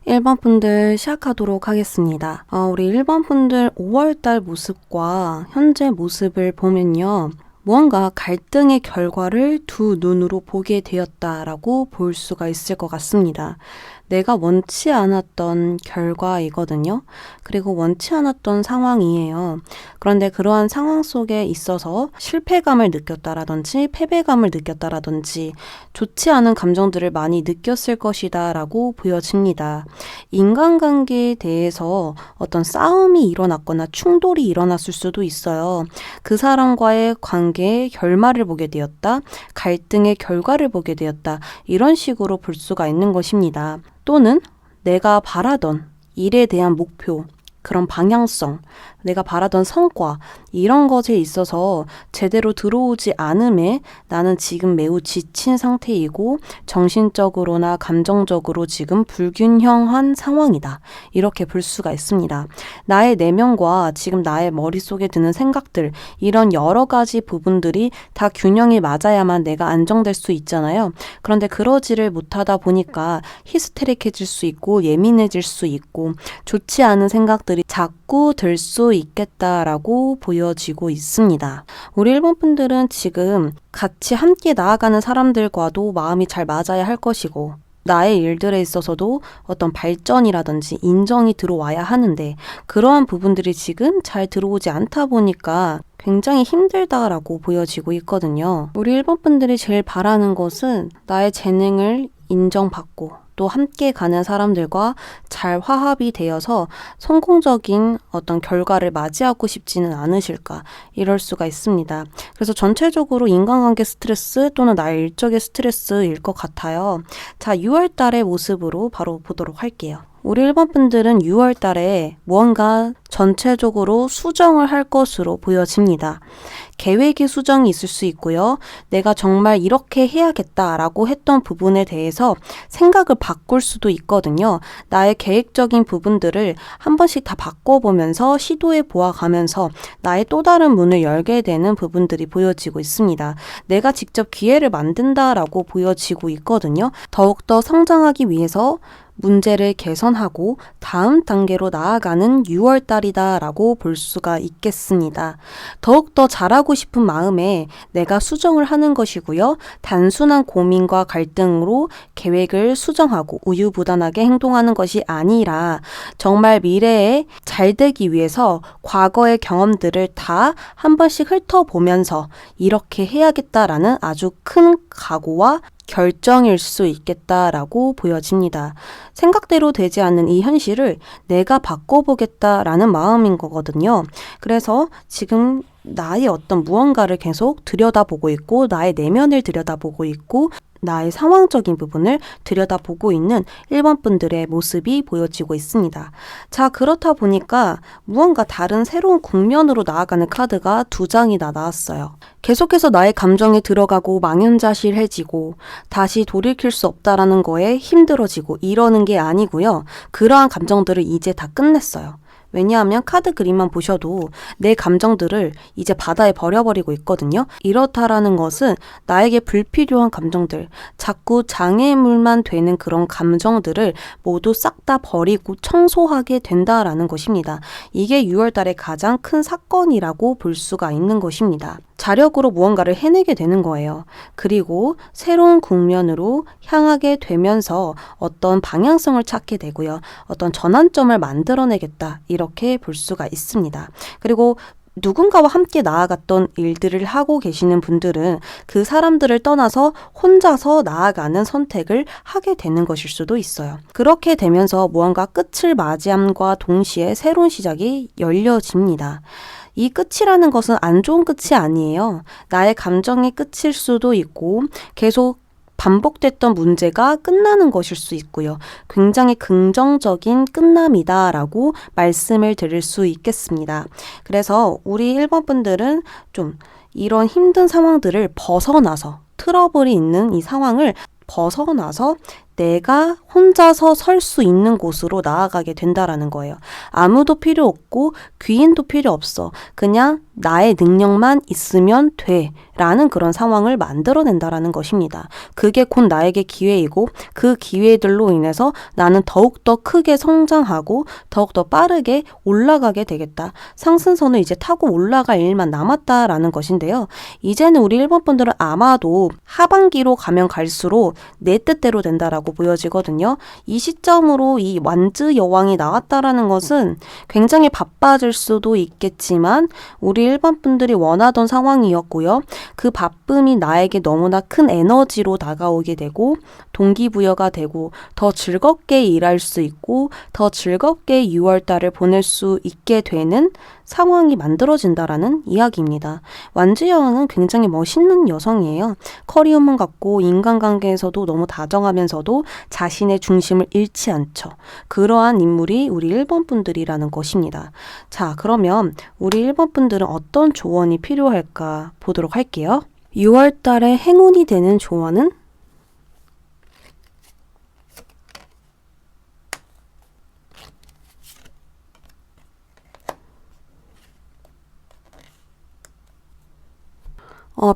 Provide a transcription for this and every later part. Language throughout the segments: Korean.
1번 분들 시작하도록 하겠습니다. 우리 1번 분들 5월달 모습과 현재 모습을 보면요. 무언가 갈등의 결과를 두 눈으로 보게 되었다라고 볼 수가 있을 것 같습니다. 내가 원치 않았던 결과이거든요. 그리고 원치 않았던 상황이에요. 그런데 그러한 상황 속에 있어서 실패감을 느꼈다라든지 패배감을 느꼈다라든지 좋지 않은 감정들을 많이 느꼈을 것이다 라고 보여집니다. 인간관계에 대해서 어떤 싸움이 일어났거나 충돌이 일어났을 수도 있어요. 그 사람과의 관계의 결말을 보게 되었다. 갈등의 결과를 보게 되었다. 이런 식으로 볼 수가 있는 것입니다. 또는 내가 바라던 일에 대한 목표, 그런 방향성, 내가 바라던 성과 이런 것에 있어서 제대로 들어오지 않음에 나는 지금 매우 지친 상태이고 정신적으로나 감정적으로 지금 불균형한 상황이다. 이렇게 볼 수가 있습니다. 나의 내면과 지금 나의 머릿속에 드는 생각들 이런 여러 가지 부분들이 다 균형이 맞아야만 내가 안정될 수 있잖아요. 그런데 그러지를 못하다 보니까 히스테릭해질 수 있고 예민해질 수 있고 좋지 않은 생각들이 자꾸 들 수 있겠다라고 보여지고 있습니다. 우리 일본 분들은 지금 같이 함께 나아가는 사람들과도 마음이 잘 맞아야 할 것이고 나의 일들에 있어서도 어떤 발전이라든지 인정이 들어와야 하는데 그러한 부분들이 지금 잘 들어오지 않다 보니까 굉장히 힘들다라고 보여지고 있거든요. 우리 일본 분들이 제일 바라는 것은 나의 재능을 인정받고 또 함께 가는 사람들과 잘 화합이 되어서 성공적인 어떤 결과를 맞이하고 싶지는 않으실까 이럴 수가 있습니다. 그래서 전체적으로 인간관계 스트레스 또는 나의 일적의 스트레스일 것 같아요. 자, 6월 달의 모습으로 바로 보도록 할게요. 우리 1번 분들은 6월 달에 무언가 전체적으로 수정을 할 것으로 보여집니다. 계획의 수정이 있을 수 있고요. 내가 정말 이렇게 해야겠다라고 했던 부분에 대해서 생각을 바꿀 수도 있거든요. 나의 계획적인 부분들을 한 번씩 다 바꿔보면서 시도해 보아가면서 나의 또 다른 문을 열게 되는 부분들이 보여지고 있습니다. 내가 직접 기회를 만든다라고 보여지고 있거든요. 더욱더 성장하기 위해서 문제를 개선하고 다음 단계로 나아가는 6월달이다 라고 볼 수가 있겠습니다. 더욱더 잘하고 싶은 마음에 내가 수정을 하는 것이고요. 단순한 고민과 갈등으로 계획을 수정하고 우유부단하게 행동하는 것이 아니라 정말 미래에 잘 되기 위해서 과거의 경험들을 다 한 번씩 훑어보면서 이렇게 해야겠다라는 아주 큰 각오와 결정일 수 있겠다라고 보여집니다. 생각대로 되지 않는 이 현실을 내가 바꿔보겠다라는 마음인 거거든요. 그래서 지금 나의 어떤 무언가를 계속 들여다보고 있고 나의 내면을 들여다보고 있고 나의 상황적인 부분을 들여다보고 있는 1번 분들의 모습이 보여지고 있습니다. 자, 그렇다 보니까 무언가 다른 새로운 국면으로 나아가는 카드가 2장이나 나왔어요. 계속해서 나의 감정에 들어가고 망연자실해지고 다시 돌이킬 수 없다라는 거에 힘들어지고 이러는 게 아니고요. 그러한 감정들을 이제 다 끝냈어요. 왜냐하면 카드 그림만 보셔도 내 감정들을 이제 바다에 버려버리고 있거든요. 이렇다라는 것은 나에게 불필요한 감정들, 자꾸 장애물만 되는 그런 감정들을 모두 싹 다 버리고 청소하게 된다라는 것입니다. 이게 6월달의 가장 큰 사건이라고 볼 수가 있는 것입니다. 자력으로 무언가를 해내게 되는 거예요. 그리고 새로운 국면으로 향하게 되면서 어떤 방향성을 찾게 되고요. 어떤 전환점을 만들어내겠다. 이렇게 볼 수가 있습니다. 그리고 누군가와 함께 나아갔던 일들을 하고 계시는 분들은 그 사람들을 떠나서 혼자서 나아가는 선택을 하게 되는 것일 수도 있어요. 그렇게 되면서 무언가 끝을 맞이함과 동시에 새로운 시작이 열려집니다. 이 끝이라는 것은 안 좋은 끝이 아니에요. 나의 감정의 끝일 수도 있고 계속 반복됐던 문제가 끝나는 것일 수 있고요. 굉장히 긍정적인 끝남이다라고 말씀을 드릴 수 있겠습니다. 그래서 우리 1번 분들은 좀 이런 힘든 상황들을 벗어나서 트러블이 있는 이 상황을 벗어나서 내가 혼자서 설 수 있는 곳으로 나아가게 된다라는 거예요. 아무도 필요 없고 귀인도 필요 없어. 그냥 나의 능력만 있으면 돼. 라는 그런 상황을 만들어낸다라는 것입니다. 그게 곧 나에게 기회이고 그 기회들로 인해서 나는 더욱더 크게 성장하고 더욱더 빠르게 올라가게 되겠다. 상승선을 이제 타고 올라갈 일만 남았다라는 것인데요. 이제는 우리 1번 분들은 아마도 하반기로 가면 갈수록 내 뜻대로 된다라고 보여지거든요. 이 시점으로 이 완즈 여왕이 나왔다라는 것은 굉장히 바빠질 수도 있겠지만 우리 1번 분들이 원하던 상황이었고요. 그 바쁨이 나에게 너무나 큰 에너지로 다가오게 되고 동기부여가 되고 더 즐겁게 일할 수 있고 더 즐겁게 6월달을 보낼 수 있게 되는 상황이 만들어진다라는 이야기입니다. 완즈 여왕은 굉장히 멋있는 여성이에요. 커리어만 갖고 인간관계에서도 너무 다정하면서도 자신의 중심을 잃지 않죠. 그러한 인물이 우리 1번 분들이라는 것입니다. 자, 그러면 우리 1번 분들은 어떤 조언이 필요할까 보도록 할게요. 6월 달에 행운이 되는 조언은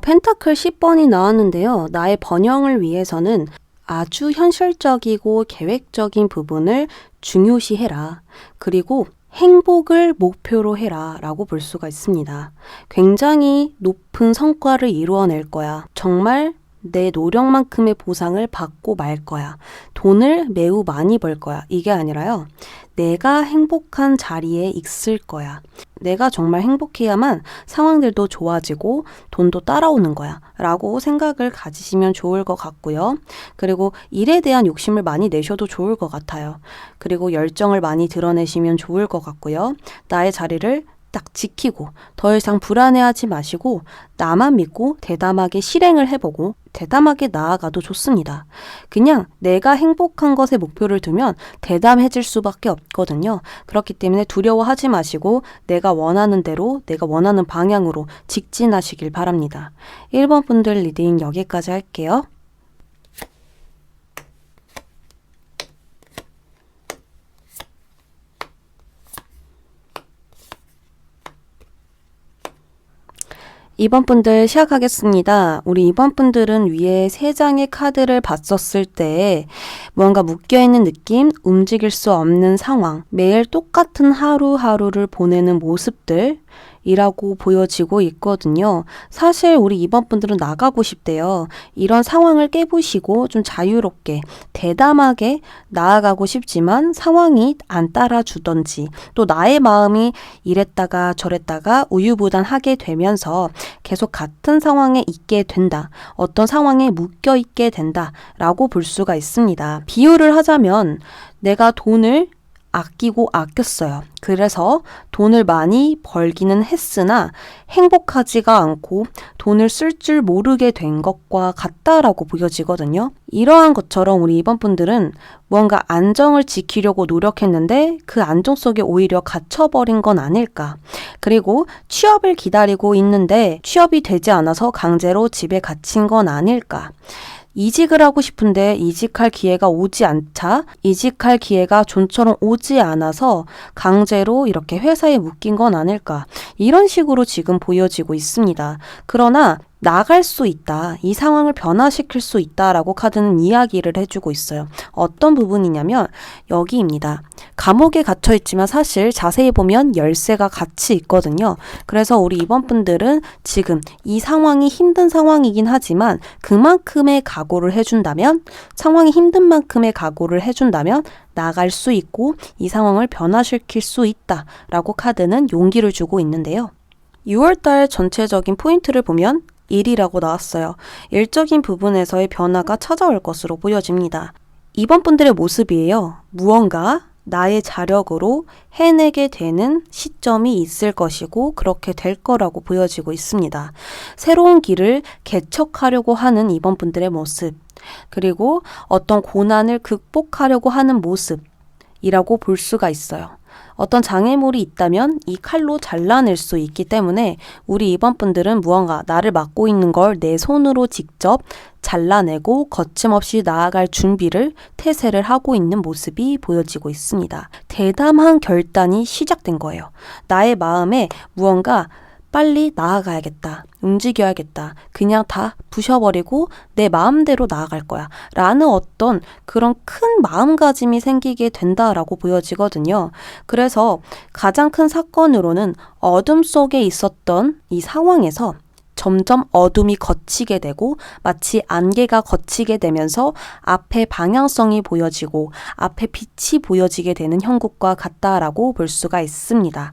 펜타클 10번이 나왔는데요. 나의 번영을 위해서는 아주 현실적이고 계획적인 부분을 중요시해라. 그리고 행복을 목표로 해라 라고 볼 수가 있습니다. 굉장히 높은 성과를 이루어낼 거야. 정말 내 노력만큼의 보상을 받고 말 거야. 돈을 매우 많이 벌 거야. 이게 아니라요. 내가 행복한 자리에 있을 거야. 내가 정말 행복해야만 상황들도 좋아지고 돈도 따라오는 거야. 라고 생각을 가지시면 좋을 것 같고요. 그리고 일에 대한 욕심을 많이 내셔도 좋을 것 같아요. 그리고 열정을 많이 드러내시면 좋을 것 같고요. 나의 자리를 딱 지키고 더 이상 불안해하지 마시고 나만 믿고 대담하게 실행을 해보고 대담하게 나아가도 좋습니다. 그냥 내가 행복한 것에 목표를 두면 대담해질 수밖에 없거든요. 그렇기 때문에 두려워하지 마시고 내가 원하는 대로 내가 원하는 방향으로 직진하시길 바랍니다. 1번 분들 리딩 여기까지 할게요. 이번 분들 시작하겠습니다. 우리 이번 분들은 위에 3장의 카드를 봤었을 때 뭔가 묶여있는 느낌, 움직일 수 없는 상황, 매일 똑같은 하루하루를 보내는 모습들 이라고 보여지고 있거든요. 사실 우리 이번 분들은 나가고 싶대요. 이런 상황을 깨부시고 좀 자유롭게 대담하게 나아가고 싶지만 상황이 안 따라주던지 또 나의 마음이 이랬다가 저랬다가 우유부단하게 되면서 계속 같은 상황에 있게 된다. 어떤 상황에 묶여 있게 된다 라고 볼 수가 있습니다. 비유를 하자면 내가 돈을 아끼고 아꼈어요. 그래서 돈을 많이 벌기는 했으나 행복하지가 않고 돈을 쓸 줄 모르게 된 것과 같다라고 보여지거든요. 이러한 것처럼 우리 이번 분들은 무언가 안정을 지키려고 노력했는데 그 안정 속에 오히려 갇혀버린 건 아닐까. 그리고 취업을 기다리고 있는데 취업이 되지 않아서 강제로 집에 갇힌 건 아닐까. 이직을 하고 싶은데 이직할 기회가 오지 않자 이직할 기회가 좀처럼 오지 않아서 강제로 이렇게 회사에 묶인 건 아닐까. 이런 식으로 지금 보여지고 있습니다. 그러나 나갈 수 있다. 이 상황을 변화시킬 수 있다라고 카드는 이야기를 해주고 있어요. 어떤 부분이냐면 여기입니다. 감옥에 갇혀 있지만 사실 자세히 보면 열쇠가 같이 있거든요. 그래서 우리 이번 분들은 지금 이 상황이 힘든 상황이긴 하지만 그만큼의 각오를 해준다면 상황이 힘든 만큼의 각오를 해준다면 나갈 수 있고 이 상황을 변화시킬 수 있다라고 카드는 용기를 주고 있는데요. 6월달 전체적인 포인트를 보면 일이라고 나왔어요. 일적인 부분에서의 변화가 찾아올 것으로 보여집니다. 이번 분들의 모습이에요. 무언가 나의 자력으로 해내게 되는 시점이 있을 것이고 그렇게 될 거라고 보여지고 있습니다. 새로운 길을 개척하려고 하는 이번 분들의 모습, 그리고 어떤 고난을 극복하려고 하는 모습이라고 볼 수가 있어요. 어떤 장애물이 있다면 이 칼로 잘라낼 수 있기 때문에 우리 2번 분들은 무언가 나를 막고 있는 걸 내 손으로 직접 잘라내고 거침없이 나아갈 준비를 태세를 하고 있는 모습이 보여지고 있습니다. 대담한 결단이 시작된 거예요. 나의 마음에 무언가 빨리 나아가야겠다. 움직여야겠다. 그냥 다 부셔버리고 내 마음대로 나아갈 거야. 라는 어떤 그런 큰 마음가짐이 생기게 된다라고 보여지거든요. 그래서 가장 큰 사건으로는 어둠 속에 있었던 이 상황에서 점점 어둠이 걷히게 되고 마치 안개가 걷히게 되면서 앞에 방향성이 보여지고 앞에 빛이 보여지게 되는 형국과 같다라고 볼 수가 있습니다.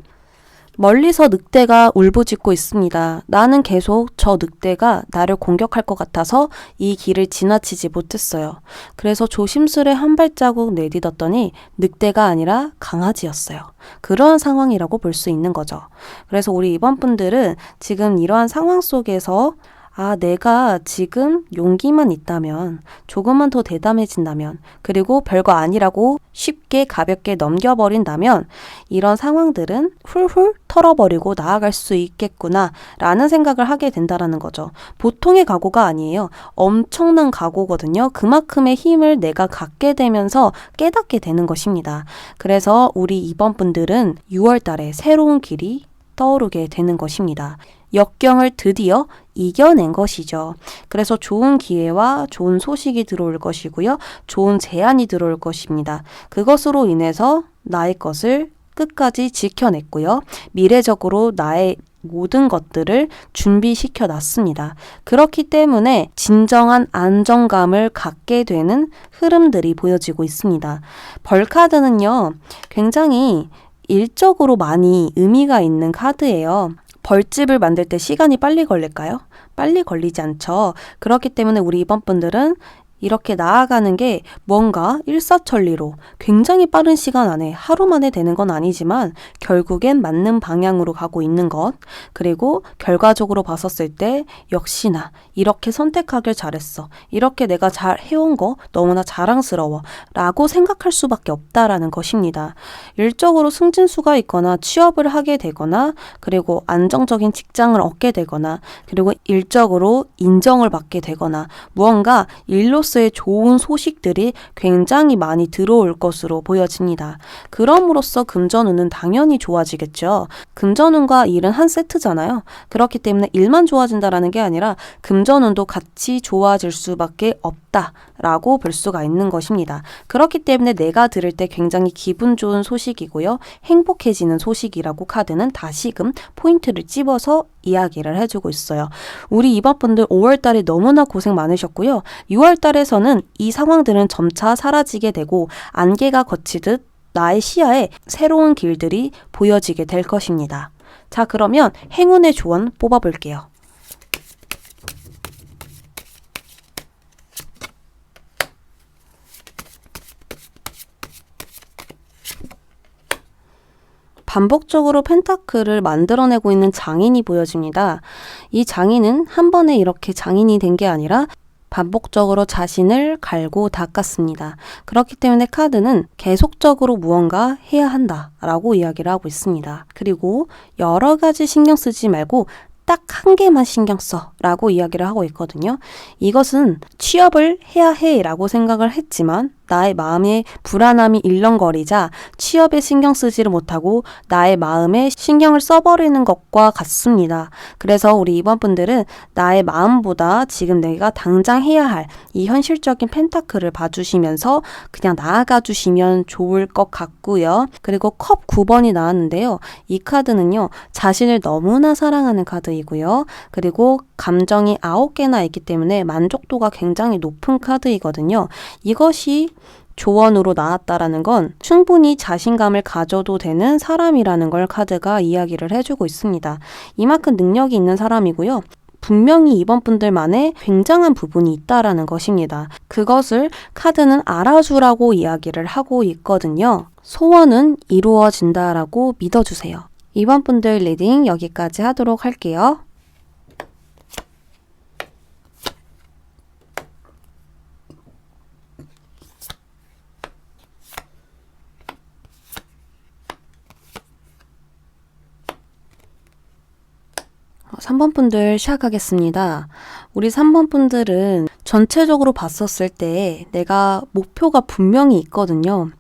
멀리서 늑대가 울부짖고 있습니다. 나는 계속 저 늑대가 나를 공격할 것 같아서 이 길을 지나치지 못했어요. 그래서 조심스레 한 발자국 내딛었더니 늑대가 아니라 강아지였어요. 그러한 상황이라고 볼 수 있는 거죠. 그래서 우리 이번 분들은 지금 이러한 상황 속에서 내가 지금 용기만 있다면, 조금만 더 대담해진다면, 그리고 별거 아니라고 쉽게 가볍게 넘겨버린다면 이런 상황들은 훌훌 털어버리고 나아갈 수 있겠구나 라는 생각을 하게 된다라는 거죠. 보통의 각오가 아니에요. 엄청난 각오거든요. 그만큼의 힘을 내가 갖게 되면서 깨닫게 되는 것입니다. 그래서 우리 이번 분들은 6월 달에 새로운 길이 떠오르게 되는 것입니다. 역경을 드디어 이겨낸 것이죠. 그래서 좋은 기회와 좋은 소식이 들어올 것이고요. 좋은 제안이 들어올 것입니다. 그것으로 인해서 나의 것을 끝까지 지켜냈고요. 미래적으로 나의 모든 것들을 준비시켜 놨습니다. 그렇기 때문에 진정한 안정감을 갖게 되는 흐름들이 보여지고 있습니다. 벌카드는요, 굉장히 일적으로 많이 의미가 있는 카드예요. 벌집을 만들 때 시간이 빨리 걸릴까요? 빨리 걸리지 않죠. 그렇기 때문에 우리 이번 분들은 이렇게 나아가는 게 뭔가 일사천리로 굉장히 빠른 시간 안에 하루 만에 되는 건 아니지만 결국엔 맞는 방향으로 가고 있는 것, 그리고 결과적으로 봤었을 때 역시나 이렇게 선택하길 잘했어. 이렇게 내가 잘 해온 거 너무나 자랑스러워 라고 생각할 수밖에 없다라는 것입니다. 일적으로 승진수가 있거나 취업을 하게 되거나 그리고 안정적인 직장을 얻게 되거나 그리고 일적으로 인정을 받게 되거나 무언가 일로서의 좋은 소식들이 굉장히 많이 들어올 것으로 보여집니다. 그럼으로써 금전운은 당연히 좋아지겠죠. 금전운과 일은 한 세트잖아요. 그렇기 때문에 일만 좋아진다라는 게 아니라 금전운도 같이 좋아질 수밖에 없다라고 볼 수가 있는 것입니다. 그렇기 때문에 내가 들을 때 굉장히 기분 좋은 소식이고요. 행복해지는 소식이라고 카드는 다시금 포인트를 찝어서 이야기를 해주고 있어요. 우리 이번 분들 5월달에 너무나 고생 많으셨고요. 6월달에서는 이 상황들은 점차 사라지게 되고 안개가 걷히듯 나의 시야에 새로운 길들이 보여지게 될 것입니다. 자, 그러면 행운의 조언 뽑아볼게요. 반복적으로 펜타클을 만들어내고 있는 장인이 보여집니다. 이 장인은 한 번에 이렇게 장인이 된 게 아니라 반복적으로 자신을 갈고 닦았습니다. 그렇기 때문에 카드는 계속적으로 무언가 해야 한다라고 이야기를 하고 있습니다. 그리고 여러 가지 신경 쓰지 말고 딱 한 개만 신경 써 라고 이야기를 하고 있거든요. 이것은 취업을 해야 해 라고 생각을 했지만 나의 마음에 불안함이 일렁거리자 취업에 신경 쓰지를 못하고 나의 마음에 신경을 써버리는 것과 같습니다. 그래서 우리 이번 분들은 나의 마음보다 지금 내가 당장 해야 할 이 현실적인 펜타클을 봐주시면서 그냥 나아가 주시면 좋을 것 같고요. 그리고 컵 9번이 나왔는데요. 이 카드는요, 자신을 너무나 사랑하는 카드이고요. 그리고 감정이 9개나 있기 때문에 만족도가 굉장히 높은 카드이거든요. 이것이 조언으로 나왔다라는 건 충분히 자신감을 가져도 되는 사람이라는 걸 카드가 이야기를 해주고 있습니다. 이만큼 능력이 있는 사람이고요. 분명히 이번 분들만의 굉장한 부분이 있다라는 것입니다. 그것을 카드는 알아주라고 이야기를 하고 있거든요. 소원은 이루어진다라고 믿어주세요. 이번 분들 리딩 여기까지 하도록 할게요. 3번 분들 시작하겠습니다. 우리 3번 분들은 전체적으로 봤었을 때 내가 목표가 분명히 있거든요.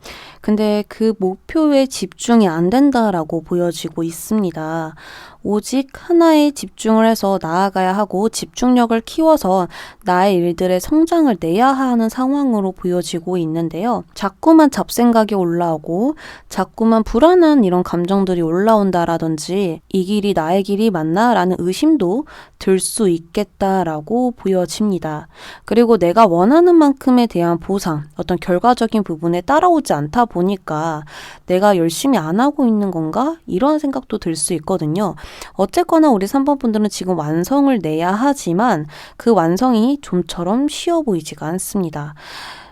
근데 그 목표에 집중이 안 된다라고 보여지고 있습니다. 오직 하나에 집중을 해서 나아가야 하고 집중력을 키워서 나의 일들의 성장을 내야 하는 상황으로 보여지고 있는데요. 자꾸만 잡생각이 올라오고 자꾸만 불안한 이런 감정들이 올라온다라든지 이 길이 나의 길이 맞나? 라는 의심도 들 수 있겠다라고 보여집니다. 그리고 내가 원하는 만큼에 대한 보상, 어떤 결과적인 부분에 따라오지 않다 보니까 내가 열심히 안 하고 있는 건가? 이런 생각도 들 수 있거든요. 어쨌거나 우리 3번 분들은 지금 완성을 내야 하지만 그 완성이 좀처럼 쉬워 보이지가 않습니다.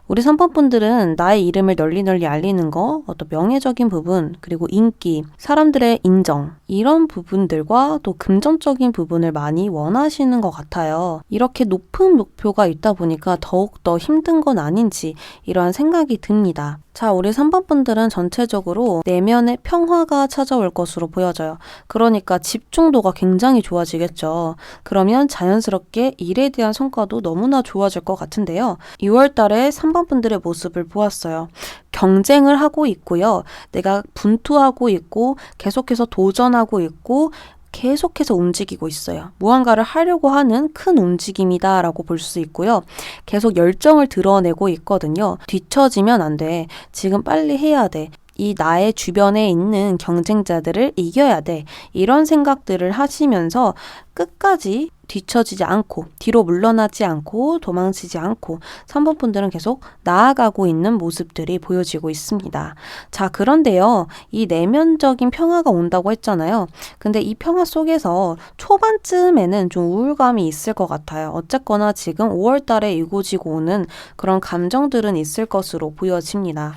우리 3번 분들은 나의 이름을 널리 알리는 거, 어떤 명예적인 부분, 그리고 인기, 사람들의 인정, 이런 부분들과 또 금전적인 부분을 많이 원하시는 것 같아요. 이렇게 높은 목표가 있다 보니까 더욱더 힘든 건 아닌지 이러한 생각이 듭니다. 자, 우리 3번 분들은 전체적으로 내면의 평화가 찾아올 것으로 보여져요. 그러니까 집중도가 굉장히 좋아지겠죠. 그러면 자연스럽게 일에 대한 성과도 너무나 좋아질 것 같은데요. 6월 달에 3번 분들의 모습을 보았어요. 경쟁을 하고 있고요. 내가 분투하고 있고 계속해서 도전하고 있고 계속해서 움직이고 있어요. 무언가를 하려고 하는 큰 움직임이다 라고 볼 수 있고요. 계속 열정을 드러내고 있거든요. 뒤처지면 안 돼. 지금 빨리 해야 돼. 이 나의 주변에 있는 경쟁자들을 이겨야 돼. 이런 생각들을 하시면서 끝까지 뒤처지지 않고 뒤로 물러나지 않고 도망치지 않고 3번 분들은 계속 나아가고 있는 모습들이 보여지고 있습니다. 자, 그런데요. 이 내면적인 평화가 온다고 했잖아요. 근데 이 평화 속에서 초반쯤에는 좀 우울감이 있을 것 같아요. 어쨌거나 지금 5월 달에 일고지고 오는 그런 감정들은 있을 것으로 보여집니다.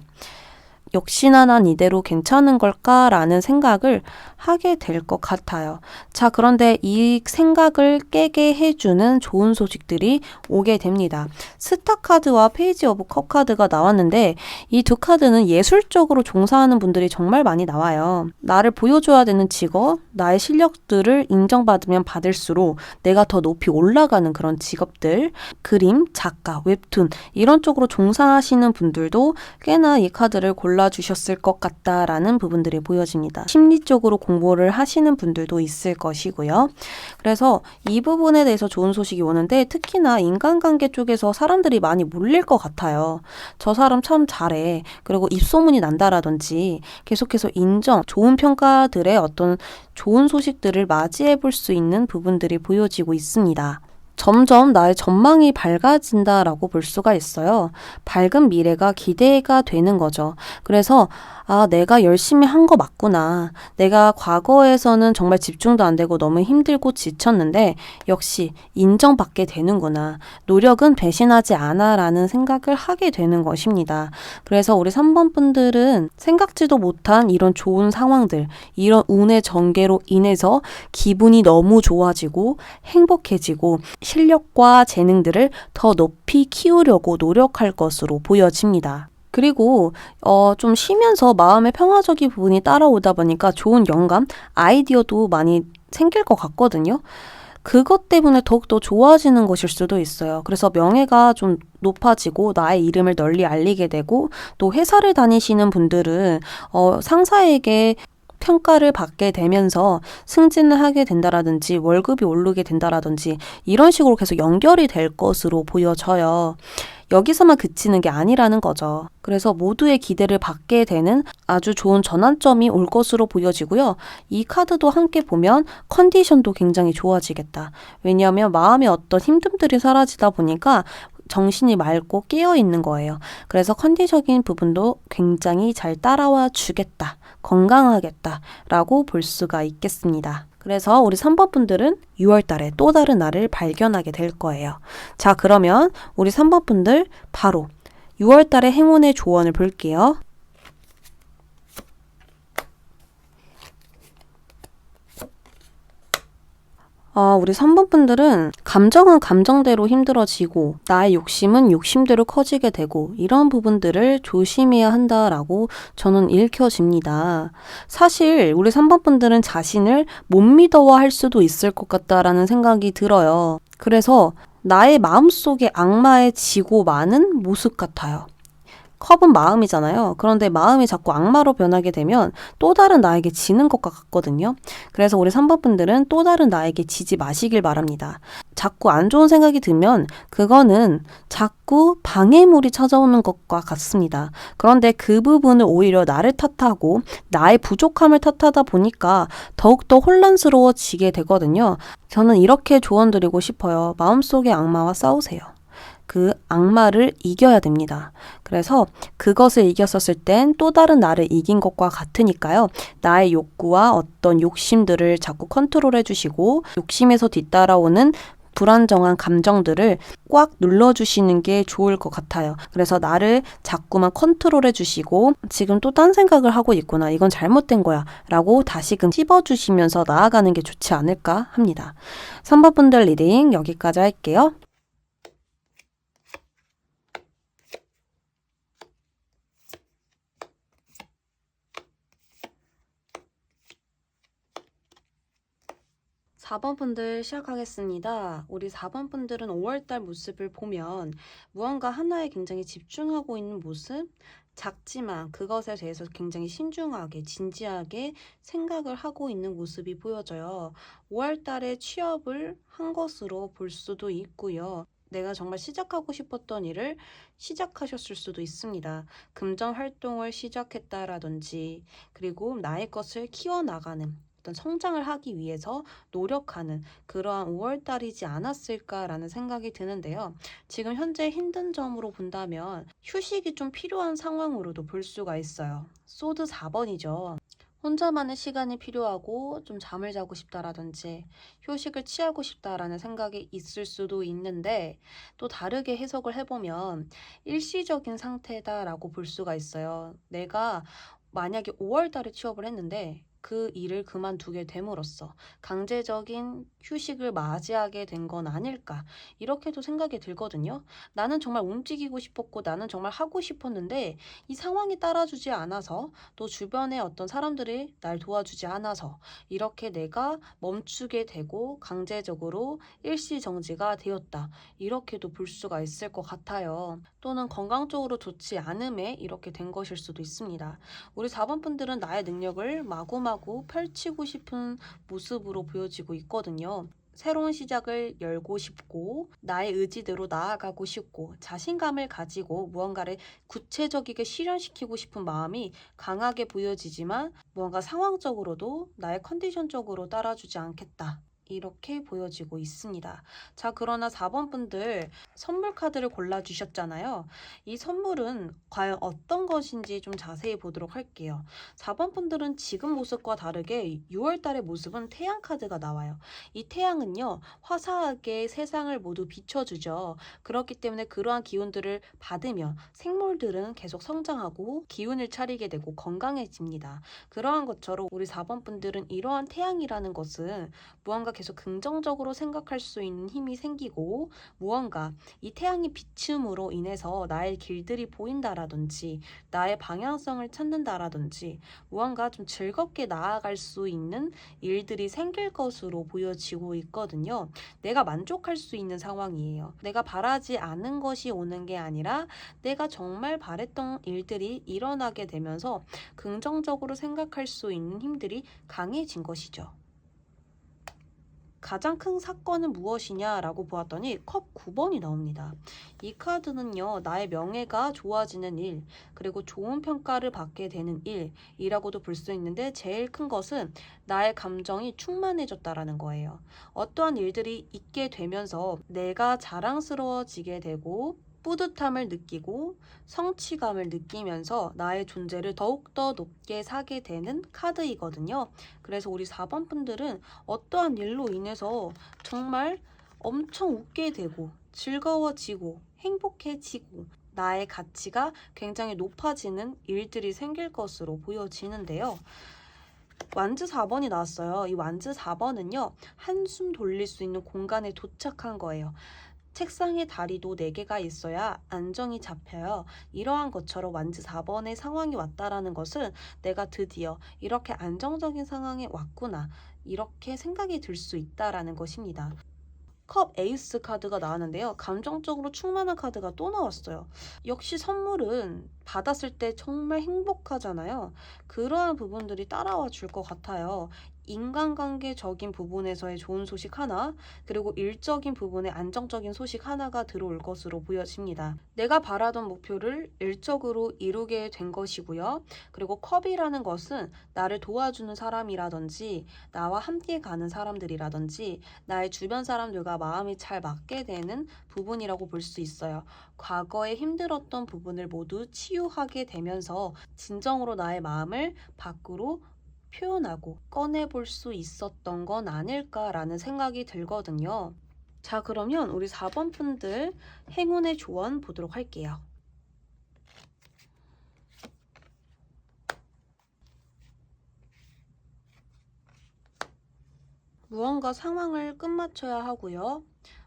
역시나 난 이대로 괜찮은 걸까라는 생각을 하게 될 것 같아요. 자, 그런데 이 생각을 깨게 해주는 좋은 소식들이 오게 됩니다. 스타카드와 페이지 오브 컵 카드가 나왔는데 이 두 카드는 예술적으로 종사하는 분들이 정말 많이 나와요. 나를 보여줘야 되는 직업, 나의 실력들을 인정받으면 받을수록 내가 더 높이 올라가는 그런 직업들, 그림, 작가, 웹툰 이런 쪽으로 종사하시는 분들도 꽤나 이 카드를 골라주셨을 것 같다라는 부분들이 보여집니다. 심리적으로 공부를 하시는 분들도 있을 것이고요. 그래서 이 부분에 대해서 좋은 소식이 오는데 특히나 인간관계 쪽에서 사람들이 많이 몰릴 것 같아요. 저 사람 참 잘해. 그리고 입소문이 난다라든지 계속해서 인정, 좋은 평가들의 어떤 좋은 소식들을 맞이해 볼 수 있는 부분들이 보여지고 있습니다. 점점 나의 전망이 밝아진다라고 볼 수가 있어요. 밝은 미래가 기대가 되는 거죠. 그래서 내가 열심히 한 거 맞구나. 내가 과거에서는 정말 집중도 안 되고 너무 힘들고 지쳤는데 역시 인정받게 되는구나. 노력은 배신하지 않아 라는 생각을 하게 되는 것입니다. 그래서 우리 3번 분들은 생각지도 못한 이런 좋은 상황들, 이런 운의 전개로 인해서 기분이 너무 좋아지고 행복해지고 실력과 재능들을 더 높이 키우려고 노력할 것으로 보여집니다. 그리고 좀 쉬면서 마음의 평화적인 부분이 따라오다 보니까 좋은 영감, 아이디어도 많이 생길 것 같거든요. 그것 때문에 더욱더 좋아지는 것일 수도 있어요. 그래서 명예가 좀 높아지고 나의 이름을 널리 알리게 되고 또 회사를 다니시는 분들은 상사에게 평가를 받게 되면서 승진을 하게 된다라든지 월급이 오르게 된다라든지 이런 식으로 계속 연결이 될 것으로 보여져요. 여기서만 그치는 게 아니라는 거죠. 그래서 모두의 기대를 받게 되는 아주 좋은 전환점이 올 것으로 보여지고요. 이 카드도 함께 보면 컨디션도 굉장히 좋아지겠다. 왜냐하면 마음의 어떤 힘듦들이 사라지다 보니까 정신이 맑고 깨어있는 거예요. 그래서 컨디션적인 부분도 굉장히 잘 따라와 주겠다. 건강하겠다. 라고 볼 수가 있겠습니다. 그래서 우리 3번 분들은 6월 달에 또 다른 나를 발견하게 될 거예요. 자, 그러면 우리 3번 분들 바로 6월 달의 행운의 조언을 볼게요. 우리 3번 분들은 감정은 감정대로 힘들어지고 나의 욕심은 욕심대로 커지게 되고 이런 부분들을 조심해야 한다라고 저는 읽혀집니다. 사실 우리 3번 분들은 자신을 못 믿어할 수도 있을 것 같다라는 생각이 들어요. 그래서 나의 마음속에 악마에 지고 마는 모습 같아요. 컵은 마음이잖아요. 그런데 마음이 자꾸 악마로 변하게 되면 또 다른 나에게 지는 것과 같거든요. 그래서 우리 3번 분들은 또 다른 나에게 지지 마시길 바랍니다. 자꾸 안 좋은 생각이 들면 그거는 자꾸 방해물이 찾아오는 것과 같습니다. 그런데 그 부분을 오히려 나를 탓하고 나의 부족함을 탓하다 보니까 더욱더 혼란스러워지게 되거든요. 저는 이렇게 조언드리고 싶어요. 마음속의 악마와 싸우세요. 그 악마를 이겨야 됩니다. 그래서 그것을 이겼었을 땐 또 다른 나를 이긴 것과 같으니까요. 나의 욕구와 어떤 욕심들을 자꾸 컨트롤해 주시고 욕심에서 뒤따라오는 불안정한 감정들을 꽉 눌러주시는 게 좋을 것 같아요. 그래서 나를 자꾸만 컨트롤해 주시고 지금 또 딴 생각을 하고 있구나. 이건 잘못된 거야. 라고 다시금 찝어주시면서 나아가는 게 좋지 않을까 합니다. 3번 분들 리딩 여기까지 할게요. 4번 분들 시작하겠습니다. 우리 4번 분들은 5월달 모습을 보면 무언가 하나에 굉장히 집중하고 있는 모습, 작지만 그것에 대해서 굉장히 신중하게, 진지하게 생각을 하고 있는 모습이 보여져요. 5월달에 취업을 한 것으로 볼 수도 있고요. 내가 정말 시작하고 싶었던 일을 시작하셨을 수도 있습니다. 금전 활동을 시작했다라든지, 그리고 나의 것을 키워나가는 어떤 성장을 하기 위해서 노력하는 그러한 5월달이지 않았을까라는 생각이 드는데요. 지금 현재 힘든 점으로 본다면 휴식이 좀 필요한 상황으로도 볼 수가 있어요. 소드 4번이죠. 혼자만의 시간이 필요하고 좀 잠을 자고 싶다라든지 휴식을 취하고 싶다라는 생각이 있을 수도 있는데 또 다르게 해석을 해보면 일시적인 상태다라고 볼 수가 있어요. 내가 만약에 5월 달에 취업을 했는데 그 일을 그만두게 됨으로써 강제적인 휴식을 맞이하게 된 건 아닐까 이렇게도 생각이 들거든요. 나는 정말 움직이고 싶었고 나는 정말 하고 싶었는데 이 상황이 따라주지 않아서 또 주변에 어떤 사람들이 날 도와주지 않아서 이렇게 내가 멈추게 되고 강제적으로 일시정지가 되었다. 이렇게도 볼 수가 있을 것 같아요. 또는 건강적으로 좋지 않음에 이렇게 된 것일 수도 있습니다. 우리 4번 분들은 나의 능력을 마구마구 펼치고 싶은 모습으로 보여지고 있거든요. 새로운 시작을 열고 싶고 나의 의지대로 나아가고 싶고 자신감을 가지고 무언가를 구체적이게 실현시키고 싶은 마음이 강하게 보여지지만 무언가 상황적으로도 나의 컨디션적으로 따라주지 않겠다. 이렇게 보여지고 있습니다. 자, 그러나 4번 분들 선물 카드를 골라주셨잖아요. 이 선물은 과연 어떤 것인지 좀 자세히 보도록 할게요. 4번 분들은 지금 모습과 다르게 6월 달의 모습은 태양 카드가 나와요. 이 태양은요, 화사하게 세상을 모두 비춰주죠. 그렇기 때문에 그러한 기운들을 받으면 생물들은 계속 성장하고 기운을 차리게 되고 건강해집니다. 그러한 것처럼 우리 4번 분들은 이러한 태양이라는 것은 무언가 계속 긍정적으로 생각할 수 있는 힘이 생기고 무언가 이 태양의 비춤으로 인해서 나의 길들이 보인다라든지 나의 방향성을 찾는다라든지 무언가 좀 즐겁게 나아갈 수 있는 일들이 생길 것으로 보여지고 있거든요. 내가 만족할 수 있는 상황이에요. 내가 바라지 않은 것이 오는 게 아니라 내가 정말 바랬던 일들이 일어나게 되면서 긍정적으로 생각할 수 있는 힘들이 강해진 것이죠. 가장 큰 사건은 무엇이냐라고 보았더니 컵 9번이 나옵니다. 이 카드는요, 나의 명예가 좋아지는 일, 그리고 좋은 평가를 받게 되는 일이라고도 볼 수 있는데 제일 큰 것은 나의 감정이 충만해졌다라는 거예요. 어떠한 일들이 있게 되면서 내가 자랑스러워지게 되고 뿌듯함을 느끼고 성취감을 느끼면서 나의 존재를 더욱더 높게 사게 되는 카드이거든요. 그래서 우리 4번 분들은 어떠한 일로 인해서 정말 엄청 웃게 되고 즐거워지고 행복해지고 나의 가치가 굉장히 높아지는 일들이 생길 것으로 보여지는데요. 완즈 4번이 나왔어요. 이 완즈 4번은요. 한숨 돌릴 수 있는 공간에 도착한 거예요. 책상에 다리도 4개가 있어야 안정이 잡혀요. 이러한 것처럼 완즈 4번의 상황이 왔다라는 것은 내가 드디어 이렇게 안정적인 상황에 왔구나. 이렇게 생각이 들 수 있다라는 것입니다. 컵 에이스 카드가 나왔는데요. 감정적으로 충만한 카드가 또 나왔어요. 역시 선물은 받았을 때 정말 행복하잖아요. 그러한 부분들이 따라와 줄 것 같아요. 인간관계적인 부분에서의 좋은 소식 하나, 그리고 일적인 부분에 안정적인 소식 하나가 들어올 것으로 보여집니다. 내가 바라던 목표를 일적으로 이루게 된 것이고요. 그리고 컵이라는 것은 나를 도와주는 사람이라든지, 나와 함께 가는 사람들이라든지, 나의 주변 사람들과 마음이 잘 맞게 되는 부분이라고 볼 수 있어요. 과거에 힘들었던 부분을 모두 치유하게 되면서 진정으로 나의 마음을 밖으로 표현하고 꺼내볼 수 있었던 건 아닐까라는 생각이 들거든요. 자, 그러면 우리 4번 분들 행운의 조언 보도록 할게요. 무언가 상황을 끝마쳐야 하고요.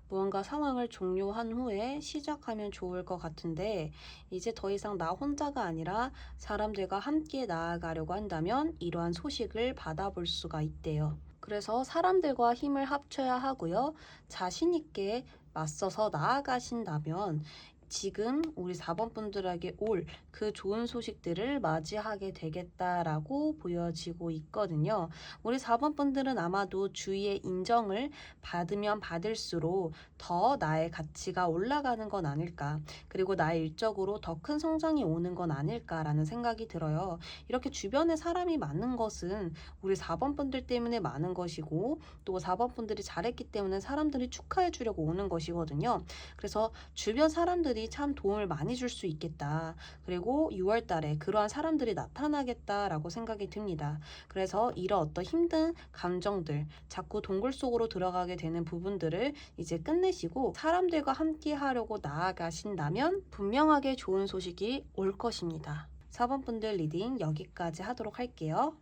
무언가 상황을 종료한 후에 시작하면 좋을 것 같은데 이제 더 이상 나 혼자가 아니라 사람들과 함께 나아가려고 한다면 이러한 소식을 받아볼 수가 있대요. 그래서 사람들과 힘을 합쳐야 하고요. 자신 있게 맞서서 나아가신다면 지금 우리 4번 분들에게 올 그 좋은 소식들을 맞이하게 되겠다라고 보여지고 있거든요. 우리 4번 분들은 아마도 주위의 인정을 받으면 받을수록 더 나의 가치가 올라가는 건 아닐까. 그리고 나의 일적으로 더 큰 성장이 오는 건 아닐까라는 생각이 들어요. 이렇게 주변에 사람이 많은 것은 우리 4번 분들 때문에 많은 것이고 또 4번 분들이 잘했기 때문에 사람들이 축하해 주려고 오는 것이거든요. 그래서 주변 사람들이 참 도움을 많이 줄 수 있겠다. 그리고 6월 달에 그러한 사람들이 나타나겠다라고 생각이 듭니다. 그래서 이런 어떤 힘든 감정들, 자꾸 동굴 속으로 들어가게 되는 부분들을 이제 끝내시고 사람들과 함께 하려고 나아가신다면 분명하게 좋은 소식이 올 것입니다. 4번 분들 리딩 여기까지 하도록 할게요.